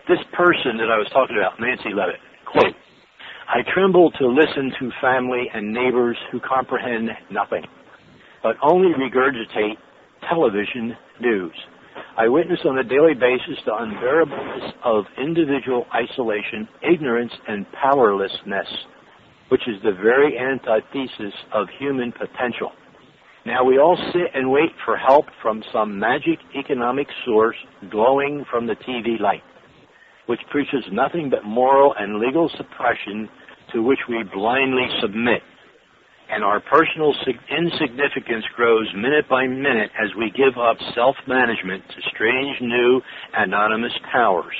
this person that I was talking about, Nancy Levitt, quote, I tremble to listen to family and neighbors who comprehend nothing, but only regurgitate television news. I witness on a daily basis the unbearableness of individual isolation, ignorance, and powerlessness, which is the very antithesis of human potential. Now we all sit and wait for help from some magic economic source glowing from the TV light, which preaches nothing but moral and legal suppression to which we blindly submit. And our personal insignificance grows minute by minute as we give up self-management to strange, new, anonymous powers.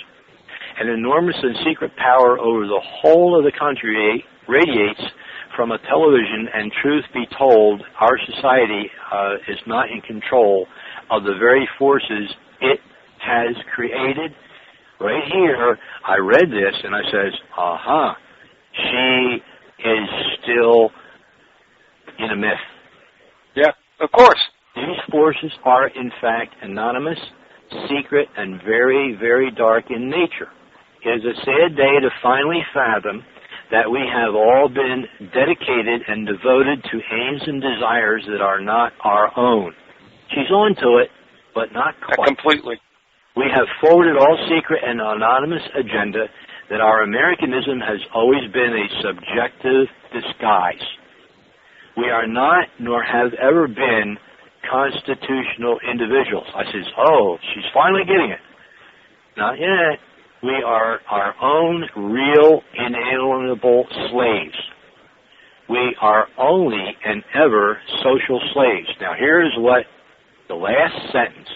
An enormous and secret power over the whole of the country radiates from a television, and truth be told, our society is not in control of the very forces it has created. Right here, I read this and I says, she is still in a myth. Yeah, of course. These forces are, in fact, anonymous, secret, and very, very dark in nature. It is a sad day to finally fathom that we have all been dedicated and devoted to aims and desires that are not our own. She's on to it, but not quite. Not completely. We have forwarded all secret and anonymous agenda that our Americanism has always been a subjective disguise. We are not, nor have ever been, constitutional individuals. I says, she's finally getting it. Not yet. We are our own real, inalienable slaves. We are only and ever social slaves. Now here's what the last sentence.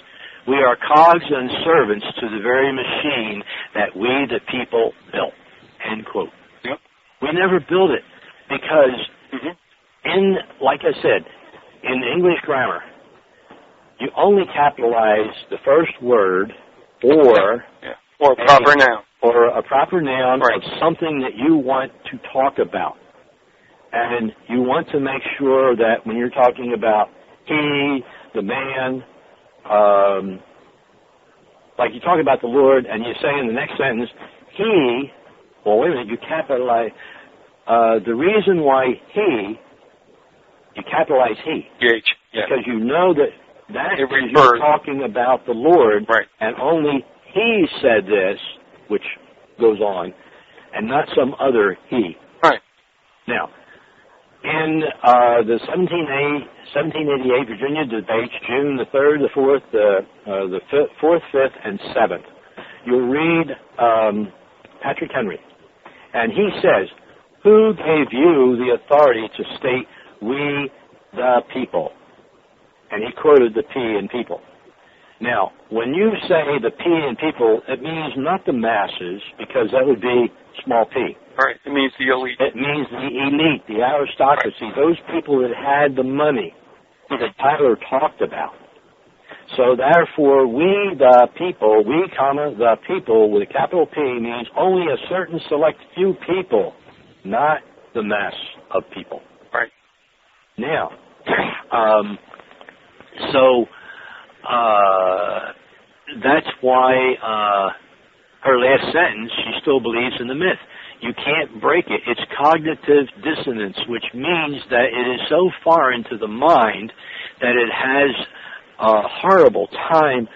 We are cogs and servants to the very machine that we, the people, built. End quote. Yep. We never built it because, like I said, in English grammar, you only capitalize the first word or a proper noun. Or a proper noun right. of something that you want to talk about. And you want to make sure that when you're talking about he, the man, like you talk about the Lord and you say in the next sentence, he, well, wait a minute, you capitalize, the reason why you capitalize he. H, yeah. Because you know that you're talking about the Lord, right. And only he said this, which goes on, and not some other he. Right. Now, in the 1788 Virginia debates, June the 3rd, the 4th, the 4th, 5th, and 7th, you'll read Patrick Henry, and he says, who gave you the authority to state we the people? And he quoted the P in people. Now, when you say the P in people, it means not the masses, because that would be small p. Right. It means the elite. It means the elite, the aristocracy, right. Those people that had the money that Tyler talked about. So therefore, we the people, the people with a capital P means only a certain select few people, not the mass of people. Right. Now, that's why her last sentence, she still believes in the myth. You can't break it. It's cognitive dissonance, which means that it is so far into the mind that it has a horrible time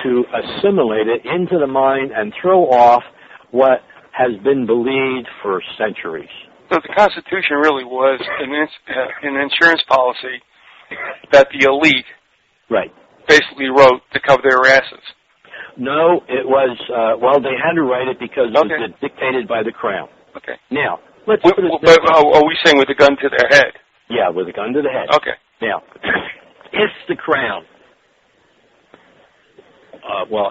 to assimilate it into the mind and throw off what has been believed for centuries. So the Constitution really was an insurance policy that the elite right. basically wrote to cover their asses. No, it was, they had to write it because it was dictated by the Crown. Okay. Now, let's put it this way. Are we saying with a gun to their head? Yeah, with a gun to the head. Okay. Now, if the Crown,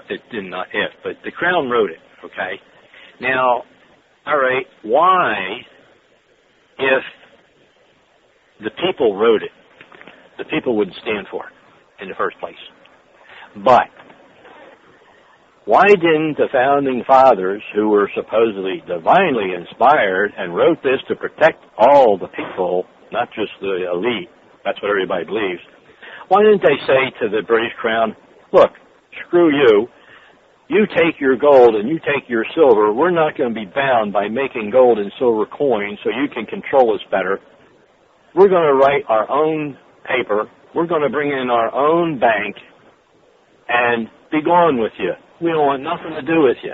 it did not if, but the Crown wrote it, okay? Now, all right, why, if the people wrote it, the people wouldn't stand for it in the first place? But why didn't the Founding Fathers, who were supposedly divinely inspired and wrote this to protect all the people, not just the elite, that's what everybody believes, why didn't they say to the British Crown, look, screw you, you take your gold and you take your silver. We're not going to be bound by making gold and silver coins so you can control us better. We're going to write our own paper. We're going to bring in our own bank and be gone with you. We don't want nothing to do with you.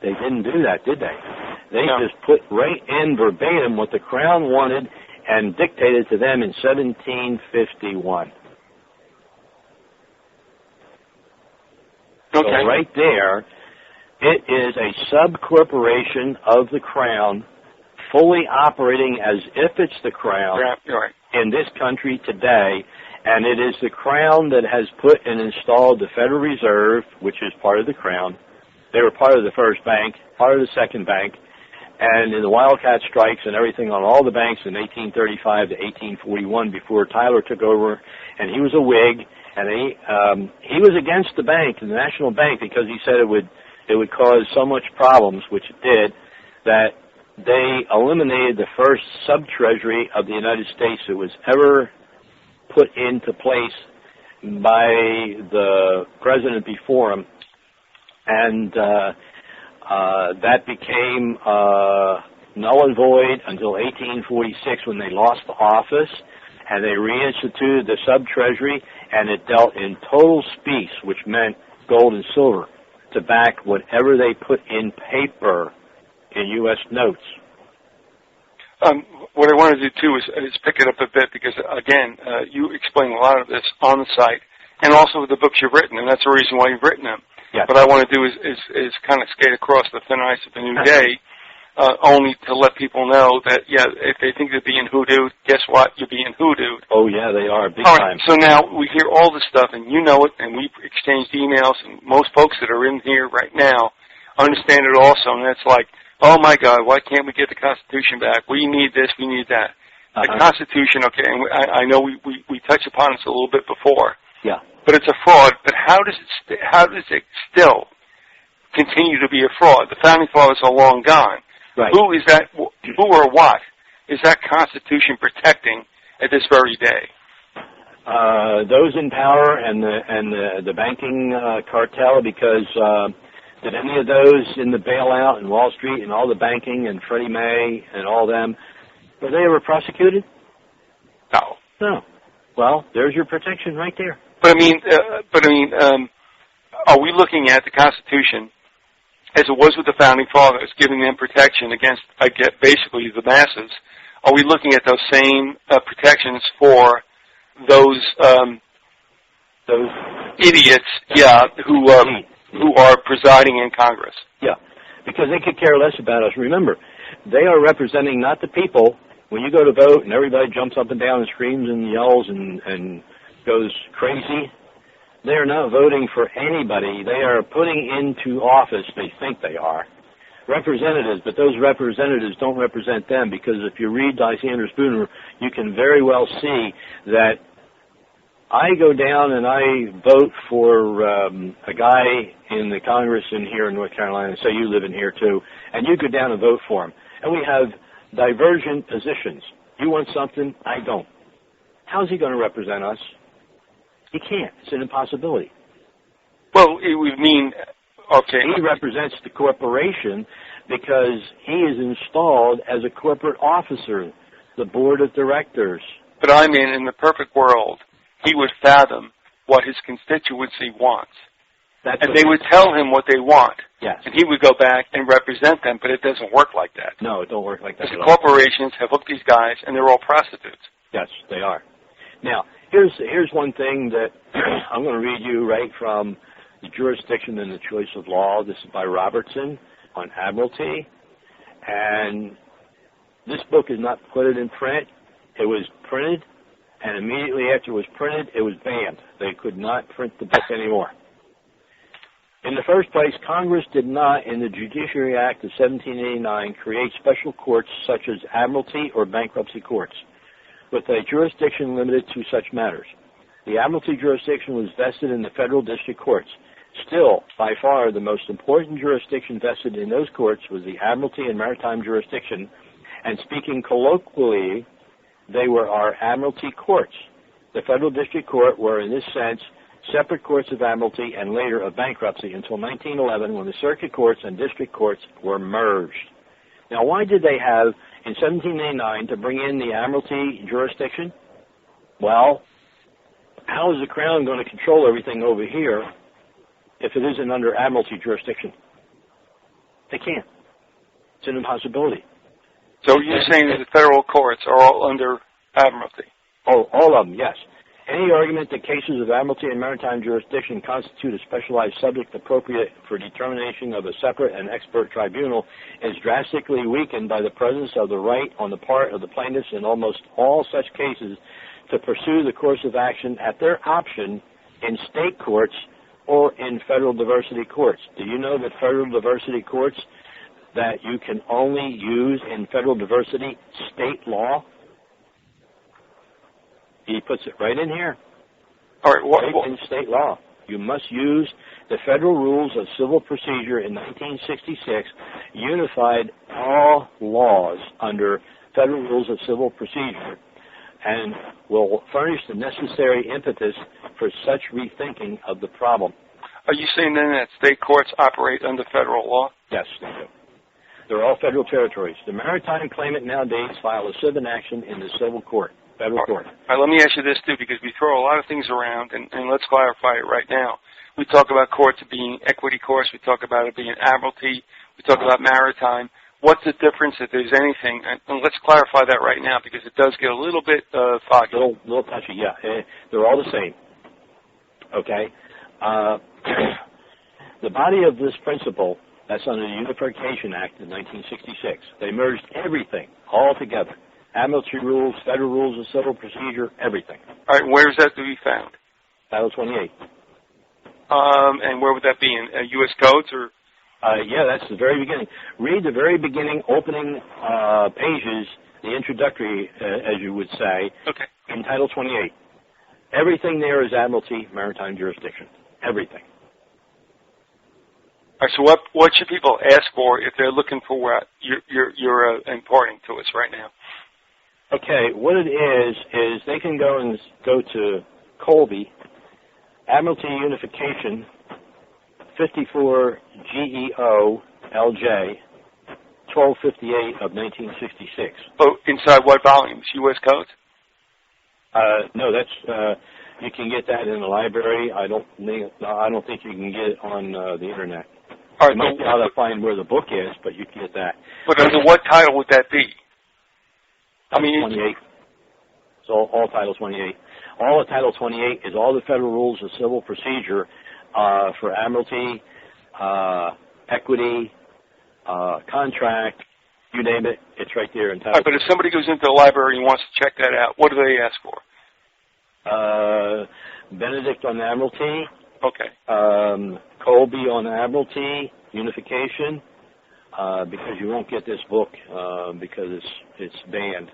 They didn't do that, did they? They just put right in verbatim what the Crown wanted and dictated to them in 1751. Okay. So right there, it is a sub-corporation of the Crown, fully operating as if it's the Crown in this country today, and it is the Crown that has put and installed the Federal Reserve, which is part of the Crown. They were part of the first bank, part of the second bank, and in the Wildcat strikes and everything on all the banks in 1835 to 1841 before Tyler took over, and he was a Whig, and he was against the bank, the National Bank, because he said it would cause so much problems, which it did, that they eliminated the first sub-treasury of the United States that was ever put into place by the president before him, and that became null and void until 1846 when they lost the office, and they reinstituted the sub-treasury, and it dealt in total specie, which meant gold and silver, to back whatever they put in paper in U.S. notes. What I want to do, too, is pick it up a bit because, again, you explain a lot of this on the site and also with the books you've written, and that's the reason why you've written them. Yes. What I want to do is kind of skate across the thin ice of the new day, only to let people know that, if they think they're being hoodooed, guess what? You're being hoodooed. Oh, yeah, they are, big all time. Right, so now we hear all this stuff, and you know it, and we've exchanged emails, and most folks that are in here right now understand it also, and it's like, oh, my God, why can't we get the Constitution back? We need this, we need that. The Constitution, okay, and I know we touched upon this a little bit before. Yeah. But it's a fraud. But how does it still continue to be a fraud? The Founding Fathers are long gone. Right. Who is that? Who or what is that Constitution protecting at this very day? Those in power and the banking cartel, because did any of those in the bailout and Wall Street and all the banking and Freddie Mae and all them, were they ever prosecuted? No. No. Well, there's your protection right there. But I mean, are we looking at the Constitution as it was with the Founding Fathers, giving them protection against, basically the masses? Are we looking at those same protections for those idiots, who are presiding in Congress? Yeah, because they could care less about us. Remember, they are representing not the people. When you go to vote and everybody jumps up and down and screams and yells and goes crazy, they are not voting for anybody. They are putting into office, they think they are, representatives, but those representatives don't represent them, because if you read Lysander Spooner, you can very well see that I go down and I vote for a guy in the Congress in here in North Carolina, say you live in here too, and you go down and vote for him. And we have divergent positions. You want something, I don't. How's he going to represent us? He can't. It's an impossibility. Well, it would mean, okay. He represents the corporation because he is installed as a corporate officer, the board of directors. But I mean, in the perfect world, he would fathom what his constituency wants. And they would tell him what they want. Yes. And he would go back and represent them, but it doesn't work like that. No, it don't work like that. Because the corporations have hooked these guys, and they're all prostitutes. Yes, they are. Now, here's one thing that I'm going to read you right from The Jurisdiction and the Choice of Law. This is by Robertson on Admiralty. And this book is not put in print. It was printed, and immediately after it was printed, it was banned. They could not print the book anymore. In the first place, Congress did not, in the Judiciary Act of 1789, create special courts such as admiralty or bankruptcy courts, with a jurisdiction limited to such matters. The admiralty jurisdiction was vested in the federal district courts. Still, by far, the most important jurisdiction vested in those courts was the admiralty and maritime jurisdiction, and speaking colloquially, they were our admiralty courts. The federal district court were, in this sense, separate courts of admiralty and later of bankruptcy until 1911 when the circuit courts and district courts were merged. Now, why did they have, in 1789, to bring in the admiralty jurisdiction? Well, how is the Crown going to control everything over here if it isn't under admiralty jurisdiction? They can't. It's an impossibility. So you're saying that the federal courts are all under admiralty? Oh, all of them, yes. Any argument that cases of admiralty and maritime jurisdiction constitute a specialized subject appropriate for determination of a separate and expert tribunal is drastically weakened by the presence of the right on the part of the plaintiffs in almost all such cases to pursue the course of action at their option in state courts or in federal diversity courts. Do you know that federal diversity courts that you can only use in federal diversity state law? He puts it right in here. All right. In state law. You must use the Federal Rules of Civil Procedure in 1966, unified all laws under Federal Rules of Civil Procedure, and will furnish the necessary impetus for such rethinking of the problem. Are you saying then that state courts operate under federal law? Yes, they do. They're all federal territories. The maritime claimant nowadays file a civil action in the civil court. Federal court. All right, let me ask you this, too, because we throw a lot of things around, and let's clarify it right now. We talk about courts being equity courts. We talk about it being admiralty. We talk about maritime. What's the difference, if there's anything? And let's clarify that right now, because it does get a little bit foggy. A little touchy, yeah. They're all the same. Okay? The body of this principle, that's under the Unification Act of 1966. They merged everything all together. Admiralty rules, federal rules of civil procedure, everything. All right, where is that to be found? Title 28. And where would that be, in U.S. codes? Or? Yeah, that's the very beginning. Read the very beginning opening pages, the introductory, as you would say, okay, in Title 28. Everything there is admiralty, maritime jurisdiction. Everything. All right, so what should people ask for if they're looking for what you're imparting to us right now? Okay, what it is they can go to Colby, Admiralty Unification, 54 GEO LJ, 1258 of 1966. Oh, inside what volumes? U.S. codes? No, that's you can get that in the library. I don't think you can get it on the internet. All right, you might be able to find where the book is, but you can get that. But under what title would that be? I mean, 28. So all Title 28. All of Title 28 is all the federal rules of civil procedure for admiralty, equity, contract, you name it. It's right there in Title. All right, but if somebody goes into the library and wants to check that out, what do they ask for? Benedict on admiralty. Okay. Colby on admiralty, unification, because you won't get this book because it's banned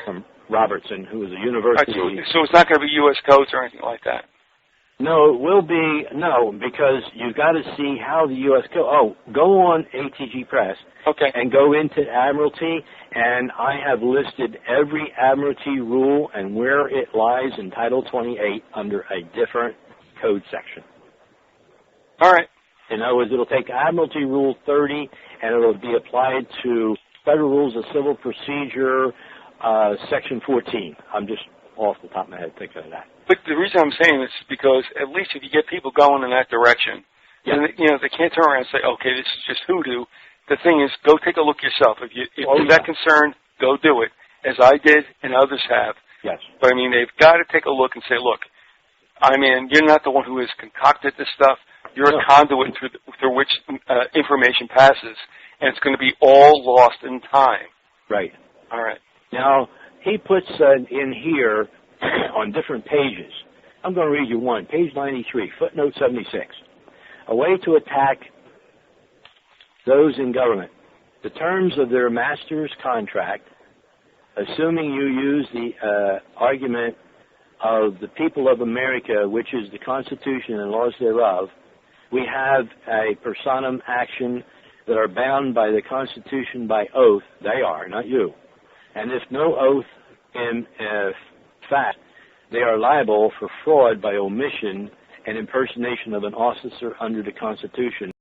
from Robertson, who is a university. Right, so it's not going to be U.S. codes or anything like that? No, it will be, because you've got to see how the U.S. code. Oh, go on ATG Press. Okay. And go into Admiralty, and I have listed every Admiralty rule and where it lies in Title 28 under a different code section. All right. In other words, it'll take Admiralty Rule 30, and it'll be applied to Federal Rules of Civil Procedure, Section 14. I'm just off the top of my head thinking of that. But the reason I'm saying this is because at least if you get people going in that direction, yeah. then, they can't turn around and say, okay, this is just hoodoo. The thing is, go take a look yourself. If you're that concerned, go do it, as I did and others have. Yes. But, I mean, they've got to take a look and say, look, you're not the one who has concocted this stuff. You're a conduit through which information passes, and it's going to be all lost in time. Right. All right. Now, he puts in here on different pages. I'm going to read you one. Page 93, footnote 76. A way to attack those in government. The terms of their master's contract, assuming you use the argument of the people of America, which is the Constitution and laws thereof, we have a personam action that are bound by the Constitution by oath. They are, not you. And if no oath in fact, they are liable for fraud by omission and impersonation of an officer under the Constitution